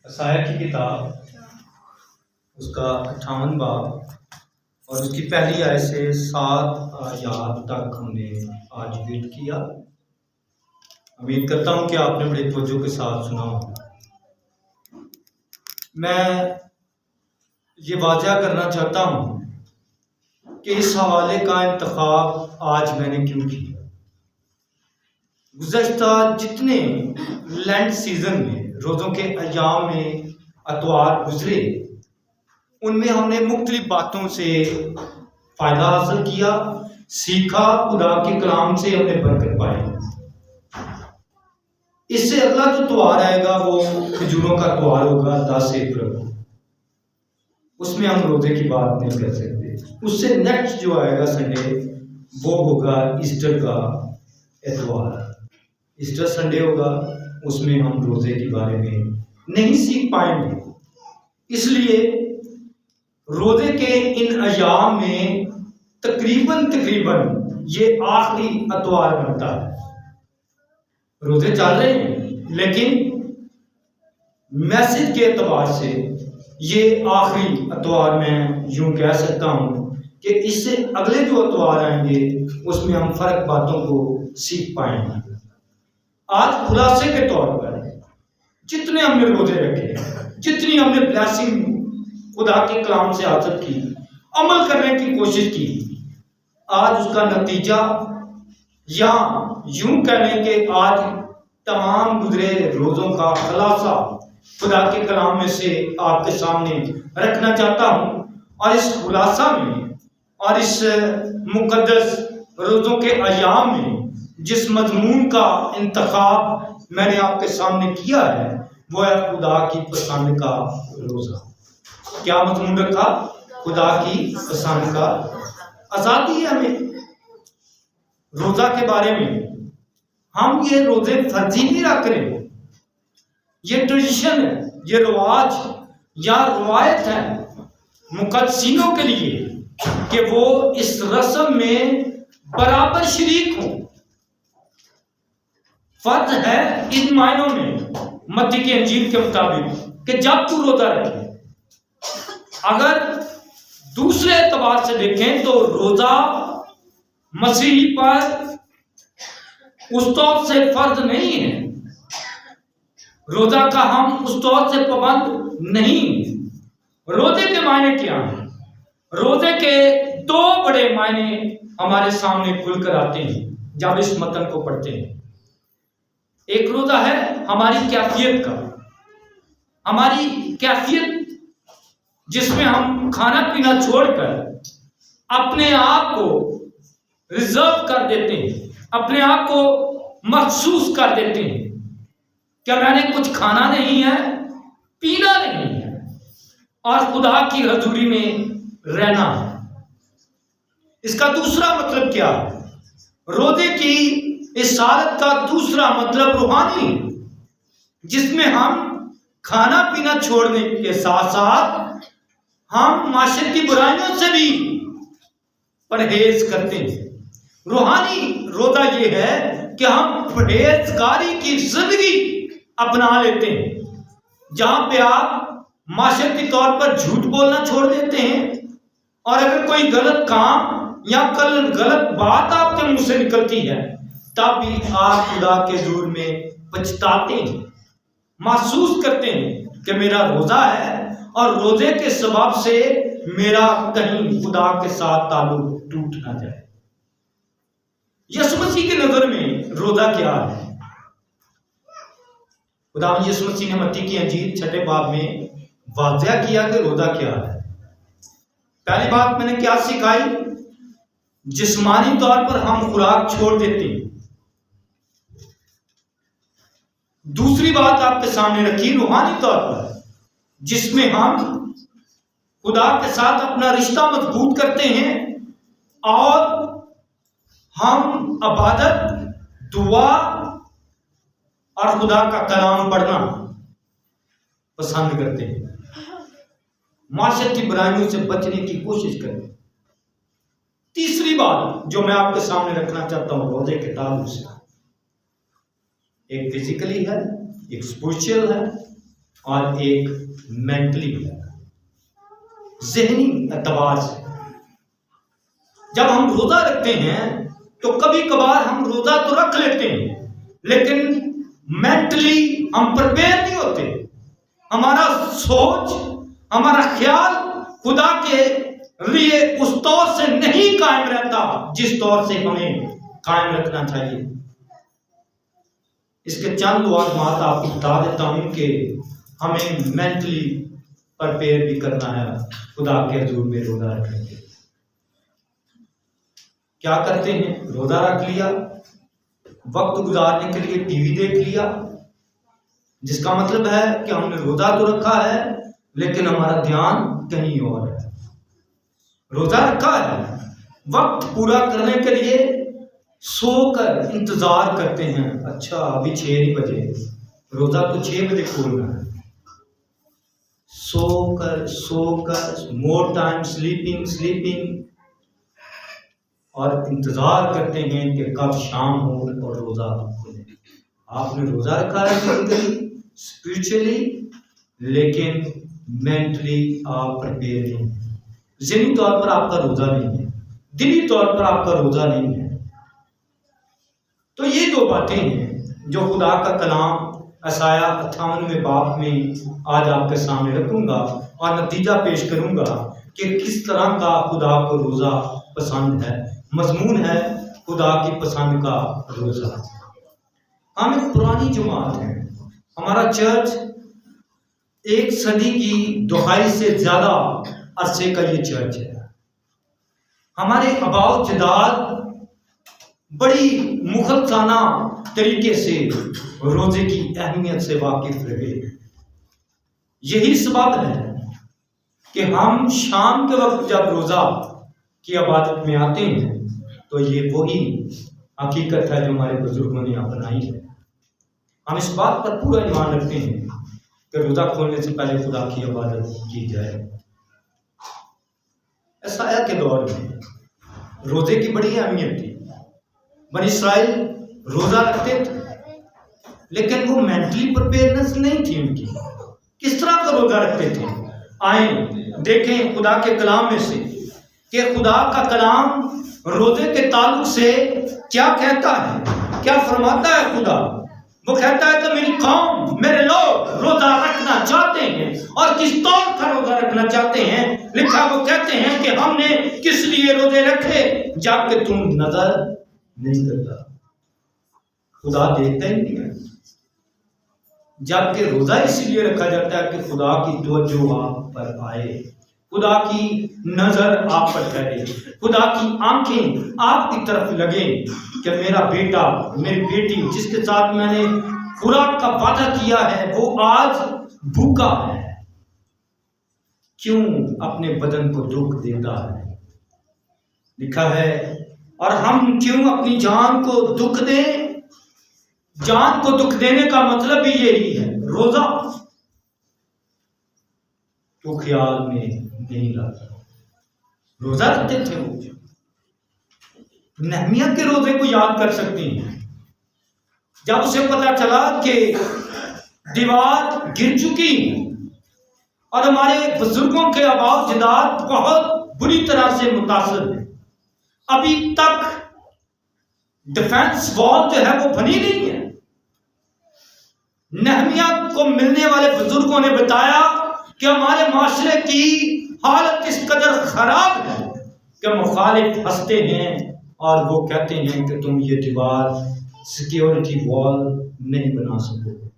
असाया की किताब उसका 58 बाब और उसकी पहली आयत से 7 आयत तक हमने आज रीड किया। उम्मीद करता हूँ कि आपने बड़े तवज्जो के साथ सुना हो। मैं ये वाज़ह करना चाहता हूँ कि इस हवाले का इंतखाब आज मैंने क्यों किया। गुज़श्ता जितने लेंट सीज़न में रोज़ों के अय्याम में अतवार गुजरे उनमें हमने मुख्तलिफ बातों से फ़ायदा हासिल किया, सीखा, खुदा के कलाम से हमने बरकत पाई। इससे अगला जो त्योहार आएगा वो खजूरों का त्योहार होगा 10 अप्रैल को, उसमें हम रोज़े की बात नहीं कर सकते। उससे नेक्स्ट जो आएगा संडे वो होगा ईस्टर का एतवार, ईस्टर संडे होगा, उसमें हम रोज़े के बारे में नहीं सीख पाएंगे। इसलिए रोज़े के इन अय्याम में तकरीबन ये आखिरी अतवार बनता है। रोज़े चल रहे हैं लेकिन मैसेज के एतबार से ये आखिरी अतवार मैं यूं कह सकता हूँ कि इससे अगले जो अतवार आएंगे उसमें हम फ़र्क बातों को सीख पाएंगे। आज खुलासे के तौर पर जितने हमने रोजे रखे, जितनी हमने ब्लेसिंग खुदा के कलाम से हासिल की, अमल करने की कोशिश की, आज उसका नतीजा या यूं कहने के आज तमाम गुजरे रोजों का खुलासा खुदा के कलाम में से आपके सामने रखना चाहता हूं। और इस खुलासा में और इस मुकद्दस रोजों के अय्याम में जिस मजमून का इंतखाब मैंने आपके सामने किया है वो है खुदा की पसंद का रोजा। क्या मजमून रखा? खुदा की पसंद का। आजादी है हमें रोजा के बारे में। हम ये रोजे फर्जी नहीं रख रहे, ये ट्रेडिशन है, ये रिवाज या रवायत है मुकद्दसीनों के लिए कि वो इस रस्म में बराबर शरीक हों। फर्ज है इन मायनों में मत्ती की इंजील के मुताबिक कि जब तू रोजा रखे। अगर दूसरे एतबार से देखें तो रोजा मसीह पर उस तौर से फर्ज नहीं है। रोजा का हम उस तौर से पाबंद नहीं। रोजे के मायने क्या हैं? रोजे के दो बड़े मायने हमारे सामने खुलकर आते हैं जब इस मतन को पढ़ते हैं। एक रोजा है हमारी कैफियत का, हमारी कैफियत जिसमें हम खाना पीना छोड़कर अपने आप को रिजर्व कर देते हैं, अपने आप को महसूस कर देते हैं क्या मैंने कुछ खाना नहीं है, पीना नहीं है और खुदा की हजूरी में रहना है। इसका दूसरा मतलब क्या है? रोजे की इस हालत का दूसरा मतलब रूहानी, जिसमें हम खाना पीना छोड़ने के साथ साथ हम माशरती बुराइयों से भी परहेज करते हैं। रूहानी रोजा ये है कि हम परहेजगारी की जिंदगी अपना लेते हैं, जहां पे आप माशरती तौर पर झूठ बोलना छोड़ देते हैं और अगर कोई गलत काम या गलत बात आपके मुंह से निकलती है तब भी आप खुदा के हजूर में पछताते हैं, महसूस करते हैं कि मेरा रोजा है और रोजे के सबब से मेरा कहीं खुदा के साथ ताल्लुक टूट ना जाए। यीशु मसीह की नजर में रोजा क्या है? खुदा यीशु मसीह ने मत्ती की इंजील 6 बाब में वाज़ह किया कि रोजा क्या है। पहली बात मैंने क्या सिखाई? जिस्मानी तौर पर हम खुराक छोड़ देते हैं। दूसरी बात आपके सामने रखी रूहानी तौर पर, जिसमें हम खुदा के साथ अपना रिश्ता मजबूत करते हैं और हम इबादत, दुआ और खुदा का कलाम पढ़ना पसंद करते हैं, माशरती बुराइयों से बचने की कोशिश करते हैं। तीसरी बात जो मैं आपके सामने रखना चाहता हूं रोजे के ताल्लुक से, एक फिजिकली है, एक स्पिरिचुअल है और एक मेंटली ब्लैक, ज़हनी एतबार से। जब हम रोजा रखते हैं तो कभी कभार हम रोजा तो रख लेते हैं, लेकिन मेंटली हम प्रिपेयर नहीं होते। हमारा सोच, हमारा ख्याल खुदा के लिए उस तौर से नहीं कायम रहता जिस तौर से हमें कायम रखना चाहिए। इसके चंद वाक़यात आपको बता देता हूं कि हमें मेंटली प्रिपेयर भी करना है खुदा के हुजूर में रोजा रखने के लिए। क्या करते हैं? रोजा रख लिया, वक्त गुजारने के लिए टीवी देख लिया, जिसका मतलब है कि हमने रोजा तो रखा है लेकिन हमारा ध्यान कहीं और है। रोजा रखा है, वक्त पूरा करने के लिए सोकर इंतजार करते हैं, अच्छा अभी 6 ही बजे, रोजा तो 6 बजे खोलना है। सोकर मोर टाइम स्लीपिंग और इंतजार करते हैं कि कब शाम हो और रोजा खुले। आपने रोजा रखा है फिजिकली, स्पिरिचुअली, लेकिन मेंटली आप प्रिपेयर नहीं है। ज़हनी तौर पर आपका रोजा नहीं है, दिली तौर पर आपका रोजा नहीं है। तो ये 2 बातें हैं जो खुदा का कलाम यशायाह 58वें बाब में आज आपके सामने रखूंगा और नतीजा पेश करूंगा कि किस तरह का खुदा को रोजा पसंद है। मजमून है खुदा की पसंद का रोजा। हम एक पुरानी जमात है, हमारा चर्च 1 सदी की दुहाई से ज्यादा अरसे का ये चर्च है। हमारे आबाओ जदाद बड़ी मुखलसाना तरीके से रोजे की अहमियत से वाकिफ रहे। यही सबब है कि हम शाम के वक्त जब रोजा की इबादत में आते हैं तो ये वही हकीकत है जो हमारे बुजुर्गों ने अपनाई है। हम इस बात पर पूरा ईमान रखते हैं कि रोजा खोलने से पहले खुदा की इबादत की जाए। यशायाह के दौर में रोजे की बड़ी अहमियत थी। बनी इस्राइल रोजा रखते थे लेकिन वो मेंटली प्रिपेयरनेस नहीं थी उनकी। किस तरह का रोजा रखते थे? आए देखें खुदा के कलाम में से कि खुदा का कलाम रोजे के ताल्लुक से क्या कहता है, क्या फरमाता है खुदा। वो कहता है कि मेरी कौम, मेरे लोग रोजा रखना चाहते हैं। और किस तौर का रोजा रखना चाहते हैं? लिखा, वो कहते हैं कि हमने किस लिए रोजे रखे जबकि तुम नजर नहीं करता। खुदा देखता ही नहीं है। जबकि रोजा इसलिए रखा जाता है कि खुदा की तवज्जो आप पर आए, खुदा की नजर आप पर ठहरे, खुदा की आंखें आपकी तरफ लगे कि मेरा बेटा, मेरी बेटी जिसके साथ मैंने खुराक का वादा किया है वो आज भूखा है। क्यों अपने बदन को दुख देता है? लिखा है, और हम क्यों अपनी जान को दुख दें? जान को दुख देने का मतलब भी यही है। रोजा तो ख्याल में नहीं लाता। रोजा रखते थे वो। नहमिया के रोजे को याद कर सकते हैं। जब उसे पता चला कि दीवार गिर चुकी और हमारे बुजुर्गों के आबाओ जदाद बहुत बुरी तरह से मुतासर है, अभी तक डिफेंस वॉल जो है वो बनी नहीं है। नहमिया को मिलने वाले बुजुर्गों ने बताया कि हमारे माशरे की हालत इस कदर खराब है कि मुखालिफ हंसते हैं और वो कहते हैं कि तुम ये दीवार, सिक्योरिटी वॉल नहीं बना सकोगे।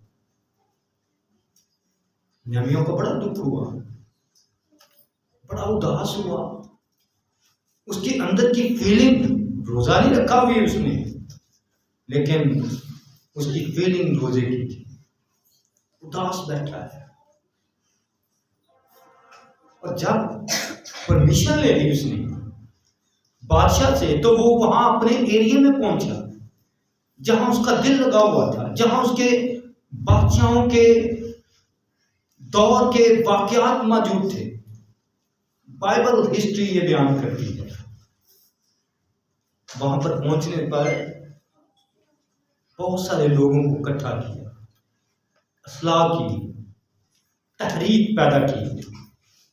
नहमिया को बड़ा दुख हुआ, बड़ा उदास हुआ। उसके अंदर की फीलिंग, रोजा नहीं रखा हुई उसने, लेकिन उसकी फीलिंग रोजे की थी। उदास बैठा है। और जब परमिशन ले ली उसने बादशाह से, तो वो वहां अपने एरिया में पहुंचा जहां उसका दिल लगा हुआ था, जहां उसके बादशाहों के दौर के वाकयात मौजूद थे। बाइबल हिस्ट्री ये बयान करती है। वहां पर पहुंचने पर बहुत सारे लोगों को इकट्ठा किया, असलाह की, तहरीक पैदा की,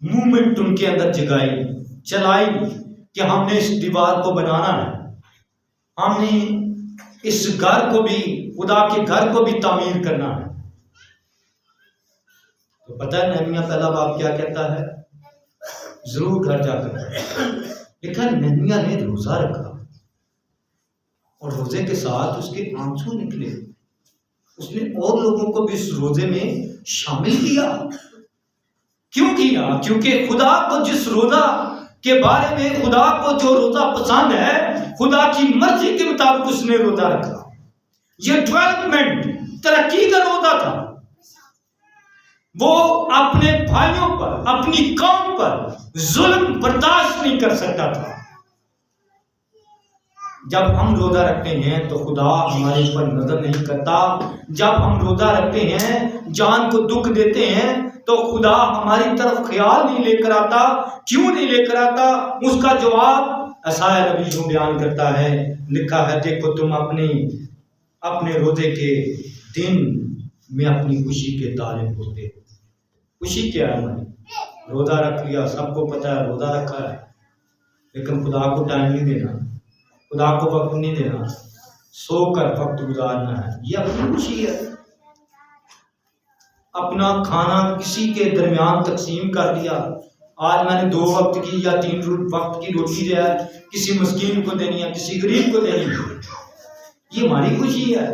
मूवमेंट उनके अंदर जगाई, चलाई कि हमने इस दीवार को बनाना है, हमने इस घर को भी, खुदा के घर को भी तामीर करना है। तो पता है नहमिया पहला बाप क्या कहता है? जरूर घर जाकर लिखा, नहमिया ने रोजा रखा और रोजे के साथ उसके आंसू निकले। उसने और लोगों को भी इस रोजे में शामिल किया। क्यों किया? क्योंकि खुदा को जिस रोजा के बारे में, खुदा को जो रोजा पसंद है, खुदा की मर्जी के मुताबिक उसने रोजा रखा। ये डेवलपमेंट, तरक्की का रोजा था। वो अपने भाइयों पर, अपनी कौम पर जुल्म बर्दाश्त नहीं कर सकता था। जब हम रोजा रखते हैं तो खुदा हमारे ऊपर नजर नहीं करता। जब हम रोजा रखते हैं, जान को दुख देते हैं, तो खुदा हमारी तरफ ख्याल नहीं लेकर आता। क्यों नहीं लेकर आता? उसका जवाब यशायाह नबी यूं बयान करता है, लिखा है, देखो तुम अपने रोजे के दिन में अपनी खुशी के तालिब होते हो। खुशी क्या है हमारी? रोजा रख लिया, सबको पता है रोजा रखा है, लेकिन खुदा को टाइम नहीं देना, खुदा को वक्त नहीं देना, सोकर वक्त गुजारना है, ये अपनी खुशी है। अपना खाना किसी के दरमियान तकसीम कर दिया, आज मैंने 2 वक्त की या 3 वक्त की रोटी जो है किसी मस्कीन को देनी है, किसी गरीब को देनी है, ये हमारी खुशी है।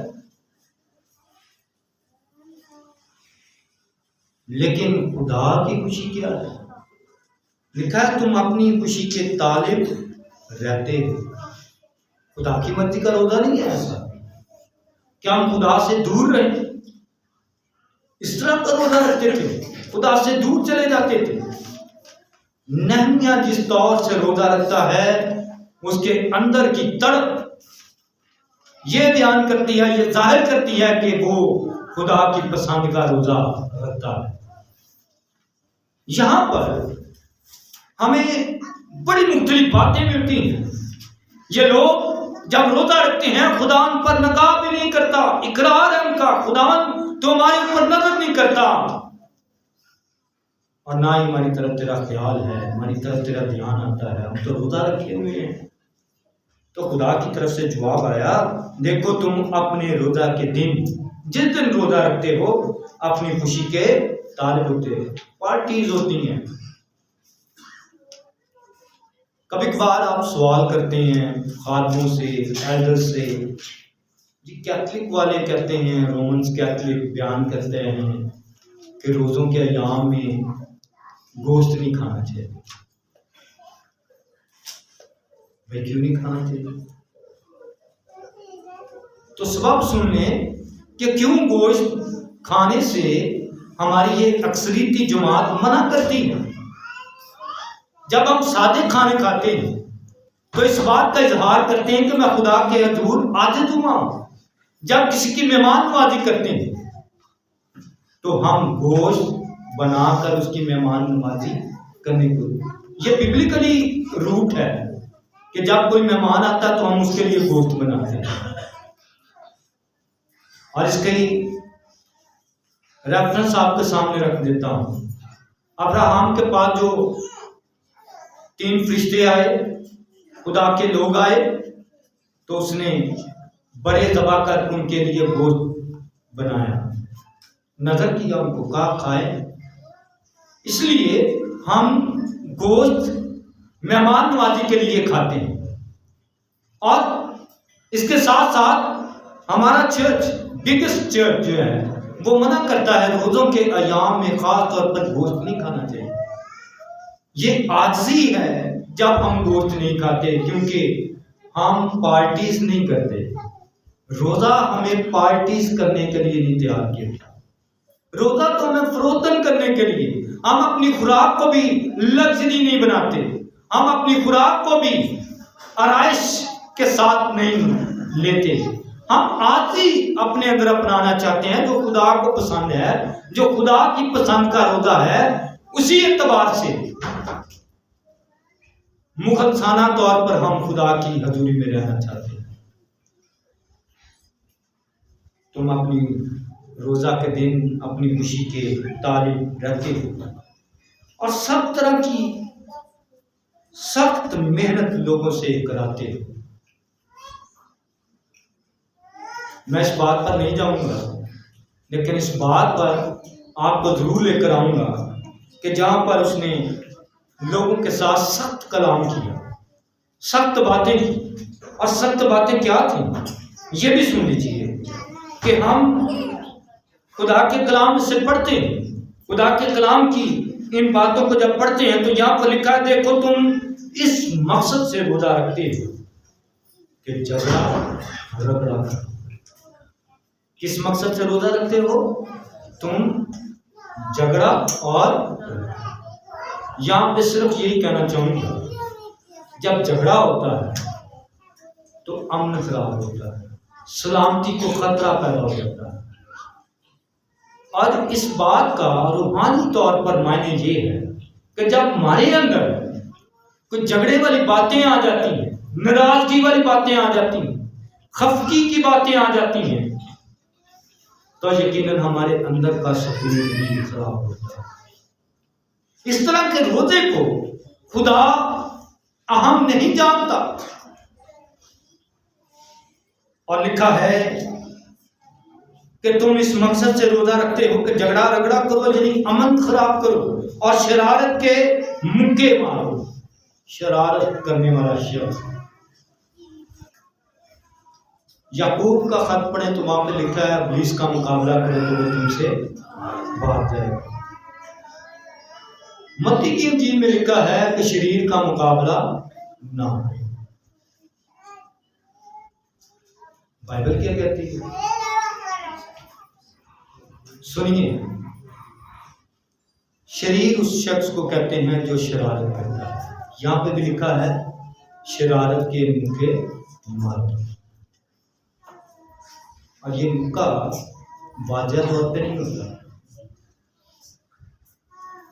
लेकिन खुदा की खुशी क्या है? लिखा है, तुम अपनी खुशी के तालिब रहते हो। खुदा की मर्जी का रोजा नहीं है ऐसा। क्या हम खुदा से दूर रहे? इस तरह का रोजा रखते थे, खुदा से दूर चले जाते थे। नहमिया जिस तौर से रोजा रखता है, उसके अंदर की तड़प ये बयान करती है, ये जाहिर करती है कि वो खुदा की पसंद का रोजा रखता है। यहां पर हमें बड़ी मुख्तलिफ बातें मिलती हैं। ये लोग जब रोजा रखते हैं, खुदा उन पर नकाब भी नहीं करता, इकरार है उनका, खुदा तो हमारे ऊपर नजर नहीं करता, और ना ही हमारी तरफ तेरा ख्याल है, हमारी तरफ तेरा ध्यान आता है, हम तो रोजा रखे हुए हैं। तो खुदा की तरफ से जवाब आया, देखो तुम अपने रोजा के दिन, जिस दिन रोजा रखते हो, अपनी खुशी के तालिब होते हो। पार्टीज होती हैं। कभी कभार आप सवाल करते हैं खादमों से, एल्डर से, जी कैथलिक वाले कहते हैं, रोमन्स कैथलिक बयान करते हैं कि रोजों के अयाम में गोश्त नहीं खाना चाहिए। भाई क्यों नहीं खाना चाहिए? तो सबब सुन लें कि क्यों गोश्त खाने से हमारी ये अक्सरीती जमात मना करती है। जब हम सादे खाने खाते हैं तो इस बात का इजहार करते हैं कि मैं खुदा के हजूर आजिज़ हुआ। जब किसी की मेहमान नवाजी करते हैं तो हम गोश्त बनाकर उसकी मेहमान नवाजी करने को, ये बिब्लिकली रूट है कि जब कोई मेहमान आता तो हम उसके लिए गोश्त बनाते हैं। और इसके रेफरेंस आपके सामने रख देता हूं। अब्राहम के पास जो 3 फरिश्ते आए, खुदा के लोग आए, तो उसने बड़े दबा कर उनके लिए गोश्त बनाया, नजर किया उनको, कहा खाए। इसलिए हम गोश्त मेहमान नवाजी के लिए खाते हैं। और इसके साथ साथ हमारा चर्च, बिगेस्ट चर्च जो है, वो मना करता है रोजों के अयाम में खास तौर पर गोश्त नहीं खाना चाहिए। ये आजिज़ी है जब हम गोश्त नहीं खाते, क्योंकि हम पार्टीज नहीं करते। रोजा हमें पार्टीज करने के लिए नहीं तैयार किया। रोजा तो हमें फरोतन करने के लिए, हम अपनी खुराक को भी लग्जरी नहीं बनाते, हम अपनी खुराक को भी आराइश के साथ नहीं लेते। हम आजी अपने अंदर अपनाना चाहते हैं जो खुदा को पसंद है, जो खुदा की पसंद का रोजा है। उसी एतबार से मुखलसाना तौर पर हम खुदा की हजूरी में रहना चाहते हैं। तुम अपनी रोज़ा के दिन अपनी खुशी के तालिब रहते हो और सब तरह की सख्त मेहनत लोगों से कराते हो। मैं इस बात पर नहीं जाऊंगा, लेकिन इस बात पर आपको जरूर लेकर आऊंगा कि जहां पर उसने लोगों के साथ सख्त कलाम किया, सख्त बातें की। और सख्त बातें क्या थी ये भी सुन लीजिए कि हम खुदा के कलाम से पढ़ते हैं, खुदा के कलाम की इन बातों को जब पढ़ते हैं तो यहाँ पर लिखा है, देखो तुम इस मकसद से रोजा रखते हो कि झगड़ा रगड़ा। किस मकसद से रोजा रखते हो? तुम झगड़ा। और यहां पे सिर्फ यही कहना चाहूंगा, जब झगड़ा होता है तो अमन खराब होता है, सलामती को खतरा पैदा हो जाता है। और इस बात का रूहानी तौर पर मायने ये है कि जब हमारे अंदर कुछ झगड़े वाली बातें आ जाती हैं, नाराजगी वाली बातें आ जाती हैं, खफगी की बातें आ जाती हैं, तो यकीनन हमारे अंदर का सुकून भी खराब होता है। इस तरह के रोजे को खुदा अहम नहीं जानता। और लिखा है कि तुम इस मकसद से रोजा रखते हो कि झगड़ा रगड़ा करो, यानी अमन खराब करो और शरारत के मुक्के मारो। शरारत करने वाला शख्स, याकूब का खत पढ़े तो वहां पे लिखा है इब्लीस का मुकाबला करो तो वो तुमसे भाग जाएगा। मत्ती की इंजील में लिखा है कि शरीर का मुकाबला ना करो। बाइबल क्या कहती है? सुनिए, शरीर उस शख्स को कहते हैं जो शरारत करता है। यहां पे भी लिखा है शरारत के मुक्के मारो। और ये मुक्का वाजिया तौर पे नहीं होता,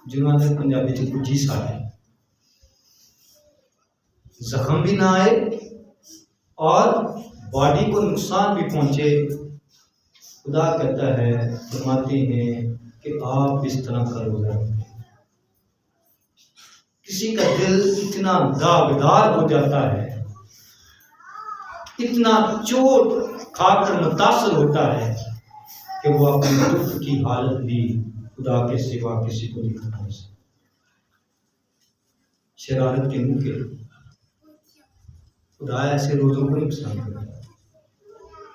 जिन्होंने पंजाबी च कुछ साढ़े जख्म भी ना आए और बॉडी को नुकसान भी पहुंचे। खुदा कहता है, फरमाते हैं कि आप इस तरह का रोजा रखें। किसी का दिल इतना दागदार हो जाता है, इतना चोट खाकर मुतासर होता है कि वो अपनी दुख की हालत भी खुदा के सिवा किसी को नहीं बता सकता। शरारत के मुंह के खुदा ऐसे रोजों को नहीं पसंद करता।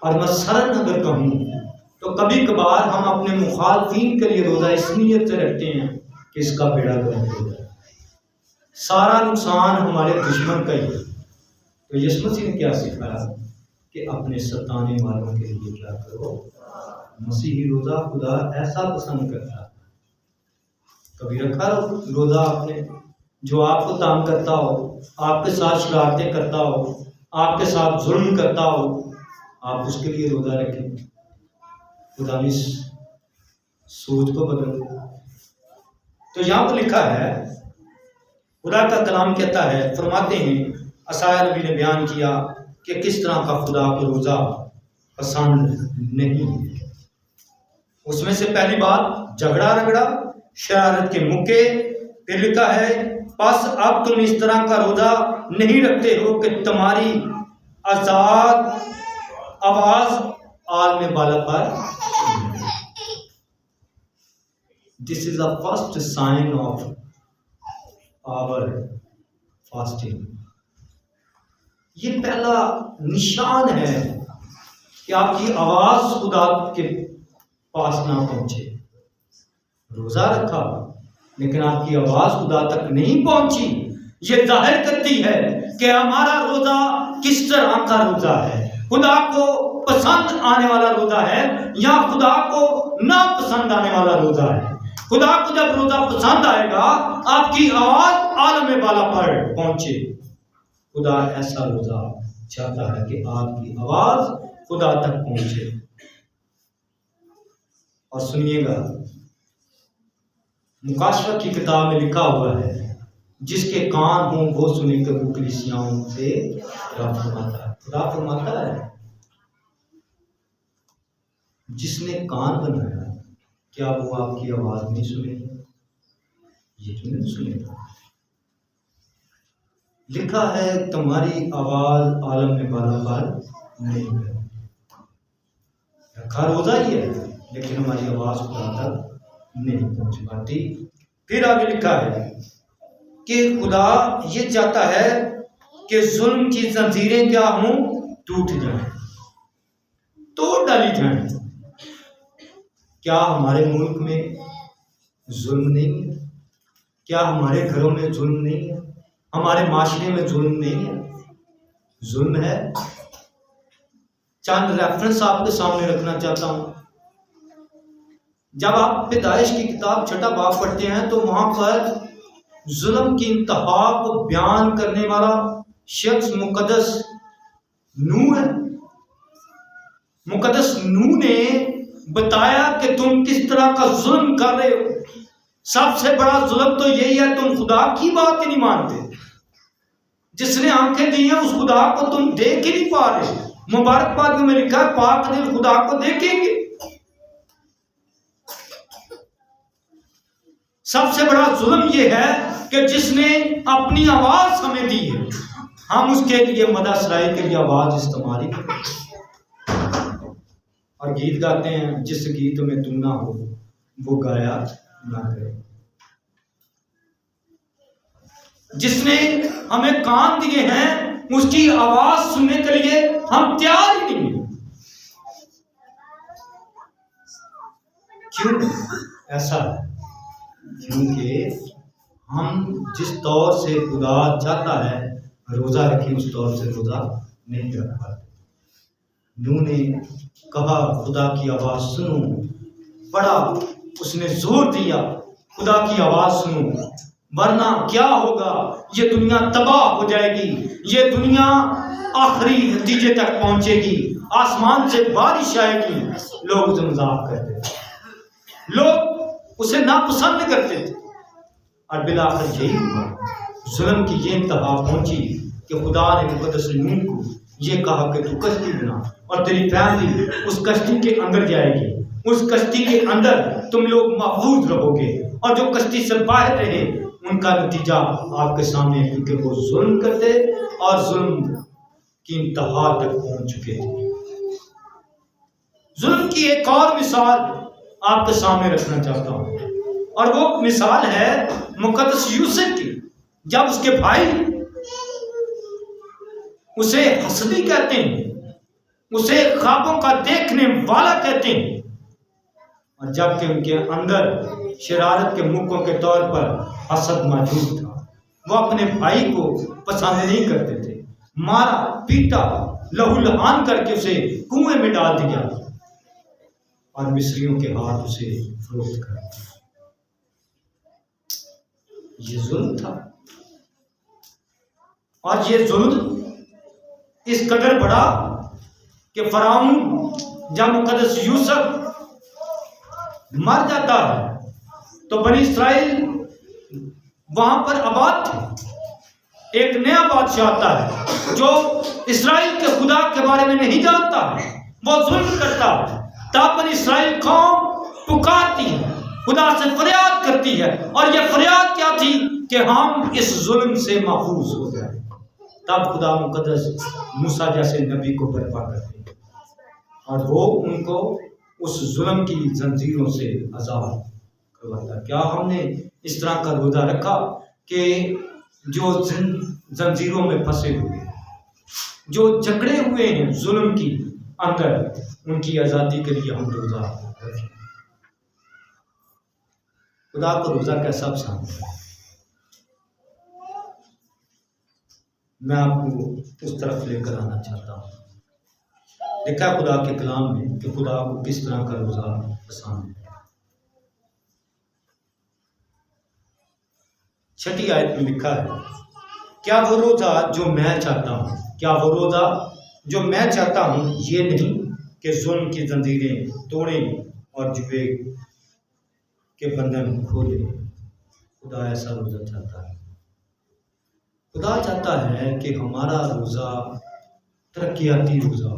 और मसलन अगर कहूँ तो कभी कभार हम अपने मुखालफीन के लिए रोजा इस नीयत से रखते हैं कि इसका बेड़ा गर्क हो जाए, सारा नुकसान हमारे दुश्मन का ही है। तो यीशु मसीह ने क्या सिखाया कि अपने सताने वालों के लिए क्या करो, मसीही रोजा खुदा ऐसा पसंद करता है। कभी रखा रोजा आपने, जो आपको तंग करता हो, आपके साथ शरारतें करता हो, आपके साथ जुल्म करता हो, आप उसके लिए रोजा रखें। खुदा ने सोच को बदल। तो यहाँ पर लिखा है, खुदा का कलाम कहता है, फरमाते हैं, असाया नबी ने बयान किया कि किस तरह का खुदा को रोजा पसंद नहीं। उसमें से पहली बात झगड़ा रगड़ा, शरारत के मुक्के। फिर लिखा है, बस अब तुम इस तरह का रोजा नहीं रखते हो कि तुम्हारी आजाद आवाज आलमे बाला पर। This is the first sign of our fasting. ये पहला निशान है कि आपकी आवाज खुदा के पास ना पहुंचे। रोजा रखा लेकिन आपकी आवाज खुदा तक नहीं पहुंची, ये जाहिर करती है कि हमारा रोजा किस तरह का रोजा है। खुदा को पसंद आने वाला रोजा है या खुदा को ना पसंद आने वाला रोजा है। खुदा को जब रोजा पसंद आएगा, आपकी आवाज आलम बाला पर पहुंचे। खुदा ऐसा रोजा चाहता है कि आपकी आवाज खुदा तक पहुंचे। और सुनिएगा, मुकाशवा की किताब में लिखा हुआ है, जिसके कान हों वो सुने के वो कलीसियाओं से खुदा फरमाता है। खुदा फरमाता है जिसने कान बनाया, क्या वो आपकी आवाज नहीं सुनेगा? यकीनन सुनेगा। लिखा है तुम्हारी आवाज आलम में बालापार नहीं है। रखा रोजा ही है, लेकिन हमारी आवाज खुदा तक नहीं पहुंच पाती। फिर आगे लिखा है कि खुदा ये चाहता है कि जुल्म की जंजीरें क्या हों, टूट जाएं, तोड़ डाली जाएं। क्या हमारे मुल्क में जुल्म नहीं है? क्या हमारे घरों में जुल्म नहीं है? हमारे माशरे में जुल्म नहीं है? जुल्म है। चंद रेफरेंस आपके सामने रखना चाहता हूं। जब आप पैदाइश की किताब छठा बाब पढ़ते हैं तो वहां पर जुल्म की इंतहा को बयान करने वाला शख्स मुकद्दस नूह है। मुकद्दस नूह ने बताया कि तुम किस तरह का जुल्म कर रहे हो। सबसे बड़ा जुल्म तो यही है, तुम खुदा की बात ही नहीं मानते। जिसने आंखें दी हैं उस खुदा को तुम देख ही नहीं पा रहे। मुबारकबाद में लिखा है पाक दिल खुदा को देखेंगे। सबसे बड़ा जुल्म यह है कि जिसने अपनी आवाज हमें दी है, हम उसके लिए मदद सराई के लिए आवाज इस्तेमाल करते और गीत गाते हैं, जिस गीत में तू ना हो वो गाया ना करे। जिसने हमें कान दिए हैं उसकी आवाज सुनने के लिए हम तैयार ही नहीं हैं। क्यों ऐसा? क्योंकि हम जिस तौर से खुदा चाहता है रोजा रखें, उस तौर से रोजा नहीं रख पाते। नूह ने कहा खुदा की आवाज सुनो, पढ़ा, उसने जोर दिया खुदा की आवाज सुनो, वरना क्या होगा, ये दुनिया तबाह हो जाएगी, ये दुनिया आखिरी नतीजे तक पहुंचेगी, आसमान से बारिश आएगी। लोग उसे मजाक करते थे, लोग उसे नापसंद करते थे और बिलाखिर यही हुआ। जुल्म की ये इंतहा पहुंची कि खुदा ने मुकद्दस नूह को ये कहा कि तू कश्ती बना और तेरी फैमिली उस कश्ती के अंदर जाएगी। उस कश्ती के अंदर तुम लोग महफूज रहोगे और जो कश्ती से बाहर रहे उनका नतीजा आपके सामने है, क्योंकि वो जुल्म करते और जुल्म की इंतहा तक पहुंच चुके थे। जुल्म की एक और मिसाल आपके सामने रखना चाहता हूं और वो मिसाल है मुकद्दस यूसुफ की। जब उसके भाई उसे हसदी कहते हैं, उसे ख्वाबों का देखने वाला कहते हैं, और जबकि उनके अंदर शरारत के मुखों के तौर पर हसद मौजूद था। वो अपने भाई को पसंद नहीं करते थे। मारा, पीटा, लहूलुहान करके उसे कुएं में डाल दिया और मिस्रियों के हाथ उसे फरोख्त कर दिया। ये जुल्म था और ये जुल्म इस कदर बढ़ा कि फराउन जब मुकद्दस यूसुफ मर जाता है तो बनी इस्राइल वहां पर आबाद थे। एक नया बादशाह आता है जो इस्राइल के खुदा के बारे में नहीं जानता है, वो जुल्म करता है। तब बनी इस्राइल कौम पुकारती है, खुदा से फरियाद करती है, और ये फरियाद क्या थी कि हम इस जुल्म से महफूज हो जाए। तब खुदा मुकद्दस मूसा जैसे नबी को बर्पा करते हैं और वो उनको उस जुल्म की जंजीरों से आजाद करवाता। क्या हमने इस तरह का रोजा रखा कि जो जंजीरों में फंसे हुए, जो जकड़े हुए हैं जुल्म की अंदर, उनकी आजादी के लिए हम रोजा रखें? खुदा को रोजा कैसा पसंद है? मैं आपको उस तरफ लेकर आना चाहता हूँ। लिखा खुदा के कलाम में कि खुदा को किस तरह का रोजा पसंद है। 6ठी आयत में लिखा है, क्या वो रोजा जो मैं चाहता हूँ, क्या वो रोजा जो मैं चाहता हूँ ये नहीं कि जुल्म की जंजीरें तोड़े और जुए के बंधन खोले। खुदा ऐसा रोजा चाहता है। खुदा चाहता है कि हमारा रोजा तरक्याती रोजा।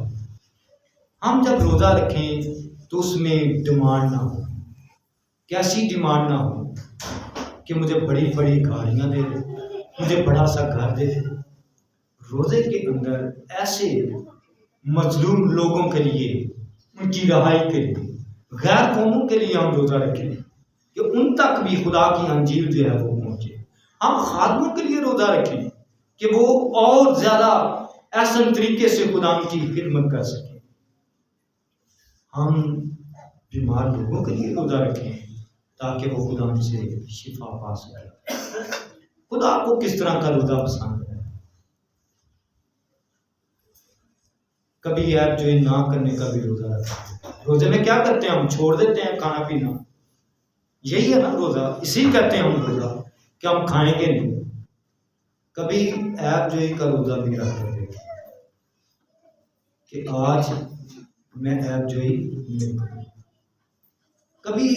हम जब रोजा रखें तो उसमें डिमांड ना हो। कैसी डिमांड ना हो कि मुझे बड़ी बड़ी गाड़ियां दे दे, मुझे बड़ा सा घर दे दे। रोजे के अंदर ऐसे मजलूम लोगों के लिए, उनकी रहाई के लिए, गैर कौमों के लिए हम रोजा रखें कि उन तक भी खुदा की अंजील जो है वो पहुंचे। हम खादमों के लिए रोजा रखें कि वो और ज्यादा ऐसा तरीके से खुदा की खिदमत कर सके। हम बीमार लोगों के लिए रोजा रखें ताकि वो खुदा से शिफा पा सके। खुदा को किस तरह का रोजा पसंद है? कभी ऐप जो ना करने का भी रोजा रखते हैं। रोजे में क्या करते हैं? हम छोड़ देते हैं खाना पीना। यही है ना रोजा, इसी कहते हैं हम रोजा कि हम खाएंगे नहीं। कभी ऐप जो का रोजा भी रखते थे कि आज मैं ऐप जो नहीं करूं। कभी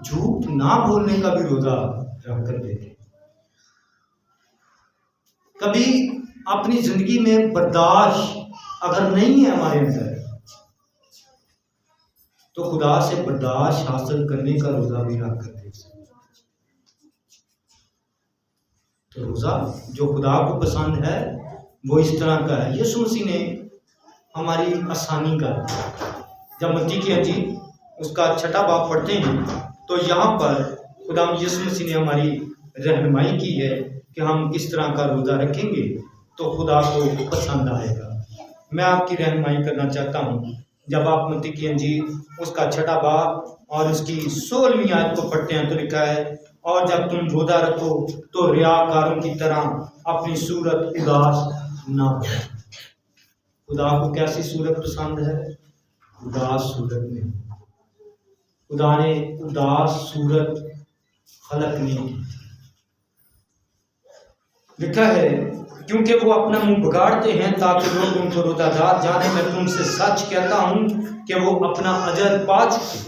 झूठ ना बोलने का भी रोजा रख कर देते। कभी अपनी जिंदगी में बर्दाश्त अगर नहीं है हमारे अंदर, तो खुदा से बर्दाश्त हासिल करने का रोजा भी रख कर दे। तो रोजा जो खुदा को पसंद है वो इस तरह का है। यीशु मसीह ने हमारी आसानी कर दी। जब मत्ती की अंजील उसका 6वां बाब पढ़ते हैं तो यहाँ पर खुदा यीशु मसीह ने हमारी रहनुमाई की है कि हम किस तरह का रोजा रखेंगे तो खुदा को पसंद आएगा। मैं आपकी रहनुमाई करना चाहता हूँ। जब आप मत्ती की अंजील उसका 6वां बाब और उसकी 16वीं आयत को पढ़ते हैं तो लिखा है, और जब तुम रोजा रखो तो रियाकारों की तरह अपनी सूरत उदास ना हो। खुदा को कैसी सूरत पसंद है? उदास सूरत नहीं। खुदा ने उदास सूरत खलक नहीं की। लिखा है, क्योंकि वो अपना मुंह बिगाड़ते हैं ताकि लोग उनको रोजादार जाने। मैं तुमसे सच कहता हूं कि वो अपना अजर पा चुके।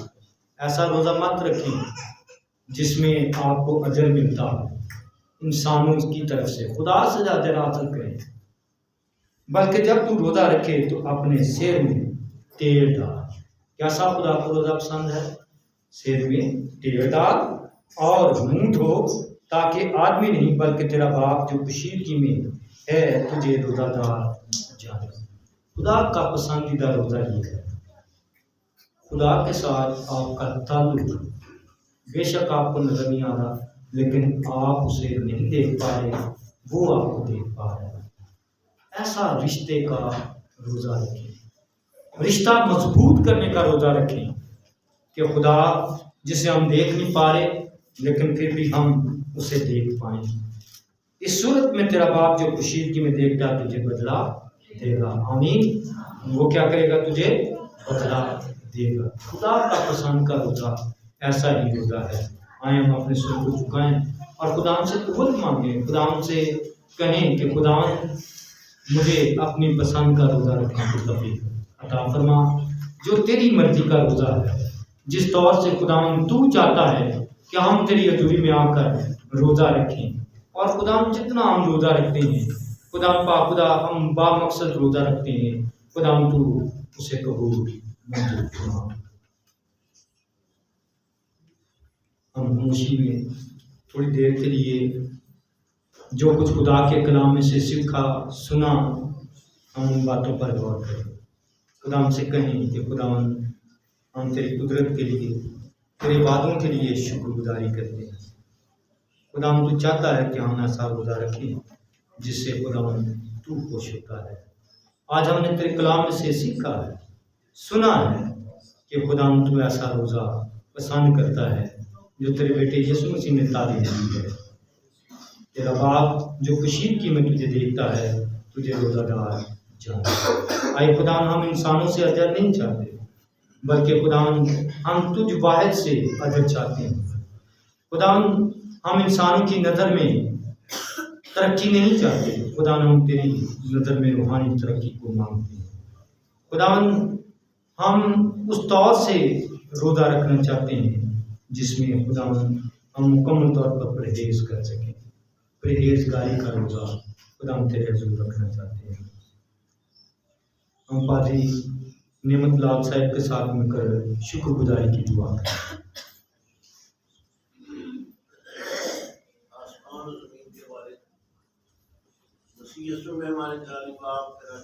ऐसा रोजा मत रखें जिसमें आपको अजर मिलता हो इंसानों की तरफ से। खुदा से ज्यादा हासिल करें, बल्कि जब तू रोजा रखे तो अपने सिर में तेल डाल। कैसा खुदा को रोजा पसंद है? सिर में तेल डाल और मुंह धो, ताकि आदमी नहीं बल्कि तेरा बाप जो कशीदगी में है तुझे रोजादार जाने। खुदा का पसंदीदा रोजा ये है। खुदा के साथ आपका ताल्लुक, बेशक आपको नजर नहीं आ रहा लेकिन आप उसे नहीं देख पा रहे, वो आपको देख पा रहे हैं। ऐसा रिश्ते का रोजा रखें। रिश्ता मजबूत करने का रोजा रखें कि खुदा जिसे हम देख नहीं पा रहे लेकिन फिर भी हम उसे देख पाए। इस सूरत में तेरा बाप जो कशीदगी में देखता तुझे बदला देगा। आमीन। वो क्या करेगा? तुझे बदला देगा। खुदा का पसंद का रोजा ऐसा ही रोजा है। आए हम अपने सुर को झुकाएं और खुदा से कुव्वत मांगे। खुदा से कहें कि खुदा मुझे अपनी पसंद का रोजा रखने की तौफीक अता फरमा, जो तेरी मर्जी का रोजा है। जिस तौर से खुदा तू चाहता है कि हम तेरी हजूरी में आकर रोजा रखें, और खुदा जितना हम रोजा रखते हैं खुदा हम बामकसद रोजा रखते हैं, खुदा तू उसे कबूल मंजूर फरमा। हम खामोशी में थोड़ी देर के लिए जो कुछ खुदा के कलाम में से सीखा सुना, हम उन बातों पर गौर करें। खुदा हमसे कहें कि खुदा हम तेरी कुदरत के लिए, तेरे वादों के लिए शुक्रगुजारी करते हैं। खुदा तू चाहता है कि हम ऐसा रोजा रखें जिससे खुदा तू खुश होता है। आज हमने तेरे कलाम में से सीखा है, सुना है कि खुदा तू ऐसा रोजा पसंद करता है जो तेरे बेटे यीशु मसीह ने तालीम दी है। तेरा बाप जो कशीदगी में तुझे देखता है तुझे रोजादार जाने। आए खुदा हम इंसानों से अजर नहीं चाहते बल्कि खुदा हम तुझ वाहिद से अजर चाहते हैं। खुदा हम इंसानों की नज़र में तरक्की नहीं चाहते। खुदा हम तेरी नज़र में रूहानी तरक्की को मांगते हैं। खुदा हम उस तौर से रोज़ा रखना चाहते हैं जिसमें खुदा हम मुकम्मल तौर पर परहेज कर सकें। परहेजगारी का रोज़ा खुदा हम तेरे हजूर रखना चाहते हैं। हम पाजी नेमत लाल साहब के साथ मिलकर शुक्रगुजारी की दुआ करें। आसमान और ज़मीन के वालिद, मसीह यीशु में हमारे जालिब बाप, तेरा